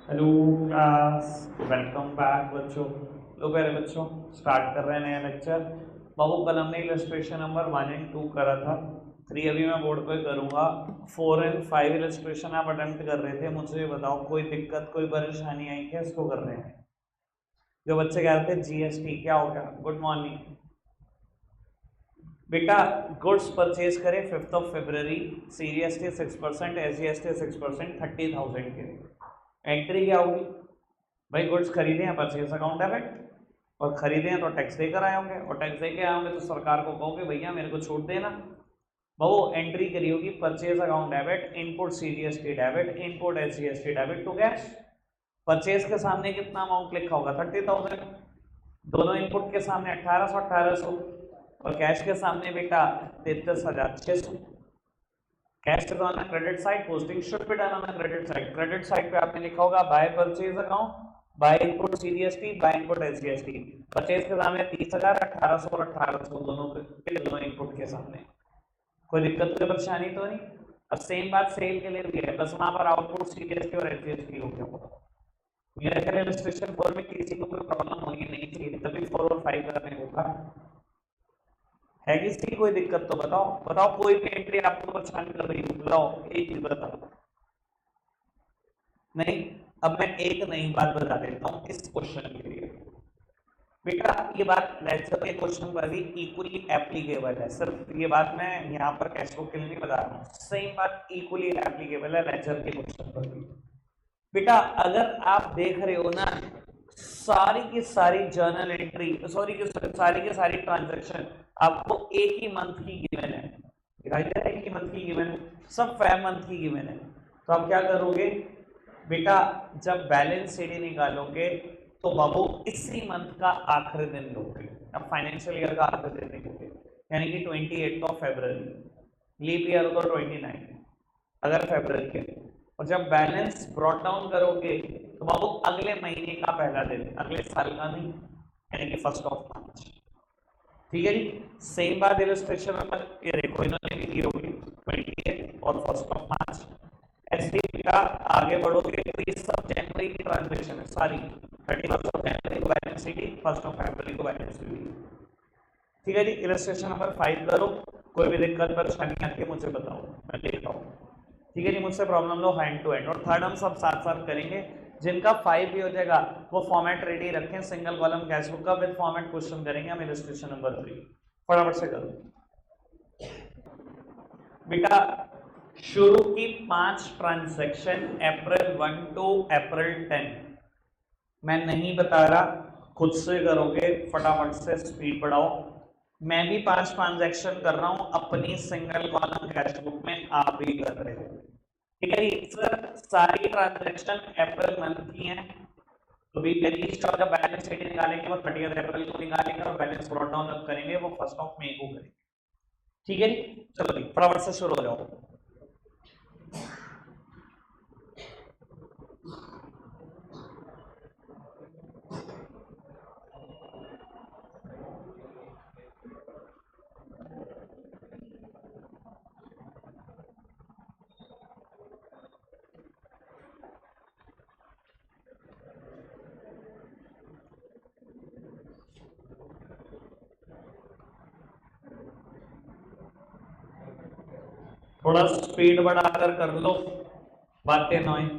Hello class, welcome back बच्चों। लो प्यारे बच्चों, स्टार्ट कर रहे हैं नया लेक्चर। बाबू कल हमने इलस्ट्रेशन नंबर 1 एंड 2 करा था। 3 अभी मैं बोर्ड पे करूंगा। 4 एंड 5 इलस्ट्रेशन आप अटेम्प्ट कर रहे थे। मुझे ये बताओ, कोई दिक्कत कोई परेशानी आई क्या इसको कर रहे हैं? जो बच्चे कह रहे थे जीएसटी क्या हो गया? गुड मॉर्निंग बेटा। गुड्स परचेज करें 5 फरवरी, सीजीएसटी 6%, एसजीएसटी 6%, 30,000 के। एंट्री क्या होगी भाई? गुड्स खरीदे हैं, परचेज अकाउंट डेबिट, और खरीदे हैं तो टैक्स देकर आए होंगे, और टैक्स देके आए होंगे तो सरकार को कहोगे भैया मेरे को छूट देना। वो एंट्री करी होगी purchase account debit, input CGST debit, input SGST debit to cash. Purchase के सामने कितना अमाउंट लिखा होगा? 30,000। दोनों इनपुट के सामने 1800 और कैश के सामने बेटा 33,600। कैश तो on credit side, posting should be done on credit side. Credit side पे आपने लिखा होगा by purchase account, by input CGST, by input SGST. Purchase के सामने 30,000, 1800 और 1800 दोनों इनपुट के सामने। कोई दिक्कत कोई परेशानी तो नहीं? अब सेम बात सेल के लिए भी है, बस वहां पर आउटपुट सीजीएसटी और एसजीएसटी हो गया। मेरे ख्याल इलस्ट्रेशन 4 में किसी को कोई प्रॉब्लम होगी नहीं चाहिए, तभी 4 और 5 करने होगा। है किसी की कोई दिक्कत तो बताओ बताओ, कोई भी एंट्री आपको परेशान कर रही हो बताओ, एक चीज बताओ। नहीं? अब मैं एक नई बात बता देता हूँ इस क्वेश्चन के लिए। बेटा ये बात लेक्चर के क्वेश्चन पर भी इक्वली एप्लीकेबल है। सिर्फ ये बात मैं यहाँ पर कैश बुक के लिए नहीं बता रहा हूँ, सेम बात इक्वली एप्लीकेबल है लेक्चर के क्वेश्चन पर भी। बेटा अगर आप देख रहे हो ना, सारी की सारी जर्नल एंट्री, सारी की सारी ट्रांजैक्शन आपको एक ही मंथ की गिवन है। दिखाई दे रहा है? एक ही मंथ की गिवन है, सब फैब मंथ की गिवन है। तो आप क्या करोगे बेटा? जब बैलेंस शीट निकालोगे तो बाबू इसी मंथ का आखिरी दिन लोगे। अब फाइनेंशियल ईयर का आखिरी दिन निकलोगे, यानी कि 28 फरवरी। लीप ईयर को 29 अगर फरवरी के। और जब बैलेंस ब्रॉट डाउन करोगे तो बाबू अगले महीने का पहला दिन, अगले साल का नहीं, यानी कि 1 मार्च। ठीक है जी। सेम बात इलस्ट्रेशन में ये देखो इन्होंने लिखी होगी 28 और 1 मार्च। ऐसे का आगे बढ़ोगे तो ये सब जनवरी की ट्रांजेक्शन है सारी। 31 जनवरी को बैलेंस शीट, 1 फरवरी को बैलेंस शीट। ठीक है जी। इलस्ट्रेशन नंबर 5 करो। कोई भी दिक्कत परेशानी आके मुझे बताओ, मैं देखता हूँ। ठीक है जी, मुझसे प्रॉब्लम लो हैंड टू हैंड, और थर्ड हम सब साथ साथ करेंगे। जिनका 5 भी हो जाएगा वो फॉर्मेट रेडी रखें, सिंगल कॉलम कैश बुक का विद फॉर्मेट क्वेश्चन करेंगे हम इलस्ट्रेशन नंबर 3। फटाफट से करो बेटा। शुरू की 5 ट्रांजैक्शन अप्रैल 1 टू अप्रैल 10। मैं नहीं बता रहा, खुद से करोगे, फटाफट से स्पीड बढ़ाओ। मैं भी 5 ट्रांजैक्शन कर रहा हूं अपनी सिंगल कॉलम कैश बुक में, आप भी कर रहे हो। ठीक है सर, सारी ट्रांजैक्शन अप्रैल मंथ की हैं। तो भी जब बैलेंस शीट निकालेंगे वो 30 अप्रैल को निकालेंगे, और बैलेंस ब्रॉट डाउन जब करेंगे वो 1 मई को करेंगे। ठीक है जी, चलो फटाफट से शुरू हो जाओ। थोड़ा स्पीड बढ़ाकर कर लो, बातें ना आए।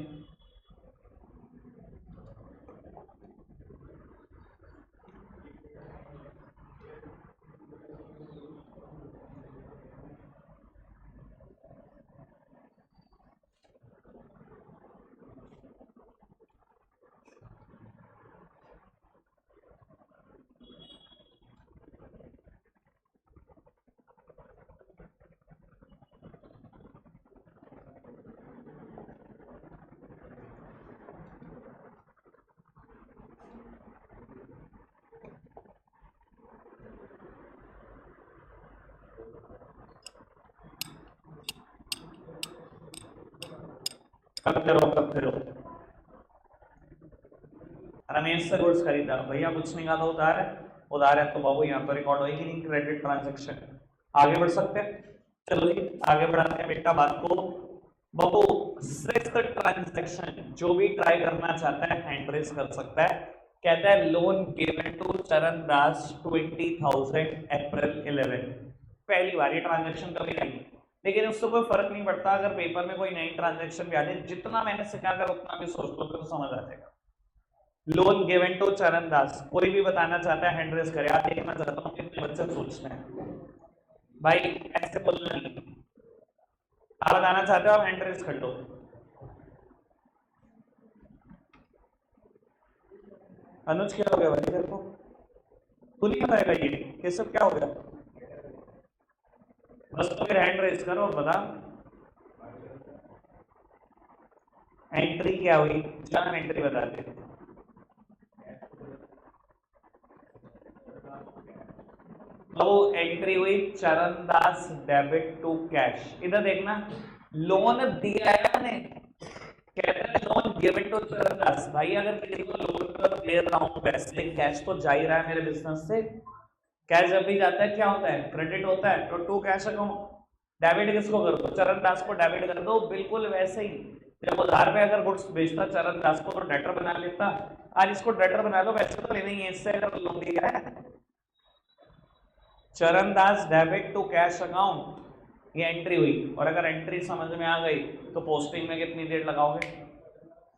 करते रहो करते रहो। रमेश से गुड्स खरीदा भैया, कुछ निकालो उधार है। उधार है तो बाबू यहाँ पर रिकॉर्ड होगी नहीं क्रेडिट ट्रांजेक्शन। आगे बढ़ सकते हैं? चलो जी आगे बढ़ाते हैं बेटा बात को। बाबू सिक्स्थ ट्रांजैक्शन जो भी ट्राई करना चाहता है हैंड रेज कर सकता है। कहता है लोन गिवन टू चरण दास 20,000 अप्रैल 11। पहली बार ये ट्रांजैक्शन कभी नहीं, लेकिन उससे कोई फर्क नहीं पड़ता अगर पेपर में कोई नई ट्रांजैक्शन भी आ जाए। जितना मैंने सिखा कर उतना भी सोच लो तो समझ आ जाएगा। लोन गिवन टू चरण दास, कोई भी बताना चाहता है हैंड रेज करे। आप देखना चाहता हूँ कितने बच्चे सोचते हैं भाई, ऐसे बोलना नहीं। आप बताना चाहते हो आप हैंड रेज कर दो। अनुज क्या हो गया भाई तेरे को? तू नहीं बताएगा ये सब क्या हो गया? बस तो फिर हैंड रेज करो और बता एंट्री क्या हुई। चल एंट्री बता दे। तो एंट्री हुई चरणदास डेबिट टू कैश। इधर देखना लोन दिया है मैंने, कहता है लोन गिवन टू चरणदास। भाई अगर किसी को लोन पर दे रहा हूं पैसे, कैश तो जा ही रहा है मेरे बिजनेस से। कैश जब भी जाता है क्या होता है? क्रेडिट होता है। तो टू कैश अकाउंट डेबिट किसको कर दो? चरणदास को डेबिट कर दो। बिल्कुल वैसे ही जब उधार पे अगर गुड्स बेचता चरणदास को तो डेटर बना लेता। आज इसको डेटर बना लो, वैसे तो लेना ही है इससे अगर लोन दिया है। Charandas debit to cash account, ये एंट्री हुई। और अगर एंट्री समझ में आ गई तो पोस्टिंग में कितनी देर लगाओगे?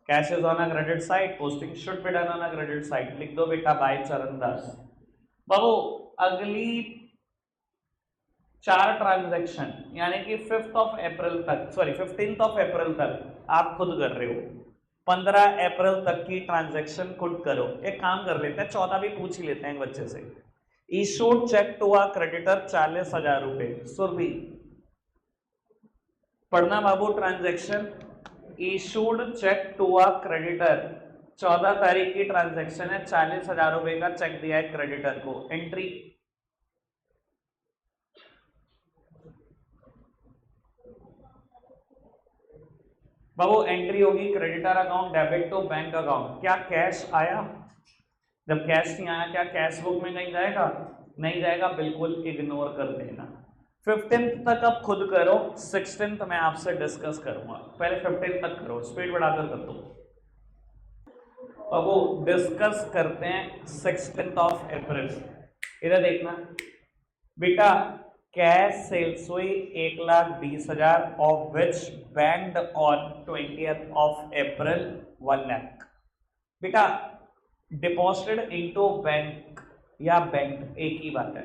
Cash is on a credit side, posting should be done on a credit side. लिख दो बेटा बाय चरणदास। बाबू अगली 4 ट्रांजैक्शन यानी कि 5th ऑफ अप्रैल तक, सॉरी 15th ऑफ अप्रैल तक आप खुद कर रहे हो। 15 अप्रैल तक की ट्रांजैक्शन खुद करो। एक काम कर लेते हैं, 14 भी पूछ ही लेते हैं एक बच्चे से। Issued cheque to a creditor 40,000 रुपए। सुरभि पढ़ना बाबू transaction. Issued cheque to a creditor, 14 तारीख की ट्रांजैक्शन है, 40,000 रुपए का चेक दिया है क्रेडिटर को। एंट्री बाबू एंट्री होगी creditor account debit to bank account. क्या कैश आया? जब कैश नहीं आया क्या कैश बुक में नहीं जाएगा? नहीं जाएगा, बिल्कुल इग्नोर कर देना। 15th तक अब खुद करो, 16th मैं आपसे डिस्कस करूंगा। पहले 15th तक करो, स्पीड बढ़ाकर कर दो। अब वो डिस्कस करते हैं 16th ऑफ अप्रैल। इधर देखना बेटा, कैश सेल्स हुई 1,20,000 of which banked on 20th of April 1 lakh. बेटा डिपॉजिटेड इनटू बैंक या बैंक एक ही बात है।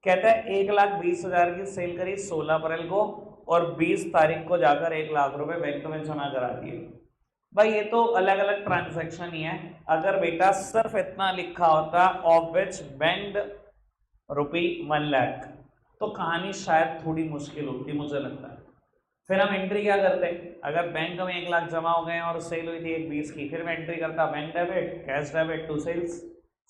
कहता है 1,20,000 की सेल करी 16 अप्रैल को और 20 तारीख को जाकर 1 लाख रुपए बैंक में जमा करा दिए। भाई ये तो अलग अलग ट्रांजैक्शन ही है। अगर बेटा सिर्फ इतना लिखा होता ऑफ विच बैंक्ड ₹1 लाख तो कहानी शायद थोड़ी मुश्किल होती, मुझे लगता है। फिर हम एंट्री क्या करते? अगर बैंक में 1 लाख जमा हो गए और सेल हुई थी 1,20 की, फिर मैं एंट्री करता bank debit cash debit to sales.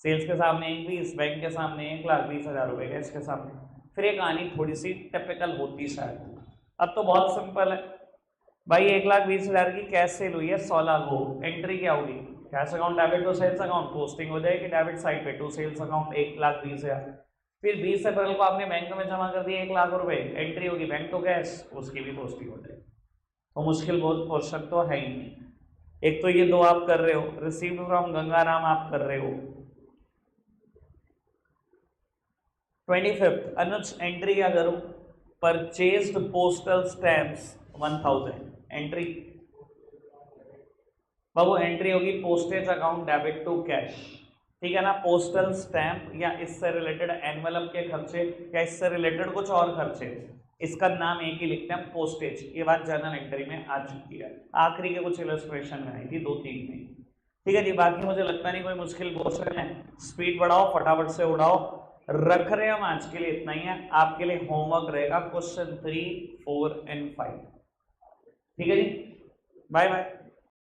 Sales के सामने 1,20, बैंक के सामने 1,20,000 रुपए कैश के सामने। फिर ये कहानी थोड़ी सी टिपिकल होती शायद। अब तो बहुत सिंपल है भाई, 1,20,000 की कैश सेल हुई है 16 को। एंट्री क्या होगी? Cash account debit to sales account, posting हो जाएगी डेबिट साइड पे टू सेल्स अकाउंट 1,20,000। फिर 20 अप्रैल को आपने बैंक में जमा कर दिए 1 लाख रुपए, एंट्री होगी बैंक टू कैश, उसकी भी पोस्टिंग हो जाएगी। तो मुश्किल बहुत पोर्शन तो है ही नहीं। एक तो ये दो आप कर रहे हो, रिसीव्ड फ्रॉम गंगाराम आप कर रहे हो। 25th अनुज एंट्री क्या करूं? Purchased postal stamps 1,000। एंट्री बाबू एंट्री होगी postage account debit to cash. ठीक है ना। पोस्टल स्टैंप या इससे रिलेटेड एनवलप के खर्चे या इससे रिलेटेड कुछ और खर्चे, इसका नाम एक ही लिखते हैं पोस्टेज। ये बात जर्नल एंट्री में आ चुकी है, आखिरी के कुछ इलस्ट्रेशन में आई थी 2-3 में। ठीक है जी, बाकी मुझे लगता नहीं कोई मुश्किल क्वेश्चन है। स्पीड बढ़ाओ, फटाफट से उड़ाओ। रख रहे हैं हम आज के लिए इतना ही है। आपके लिए होमवर्क रहेगा क्वेश्चन 3, 4 एंड 5। ठीक है जी, बाय बाय।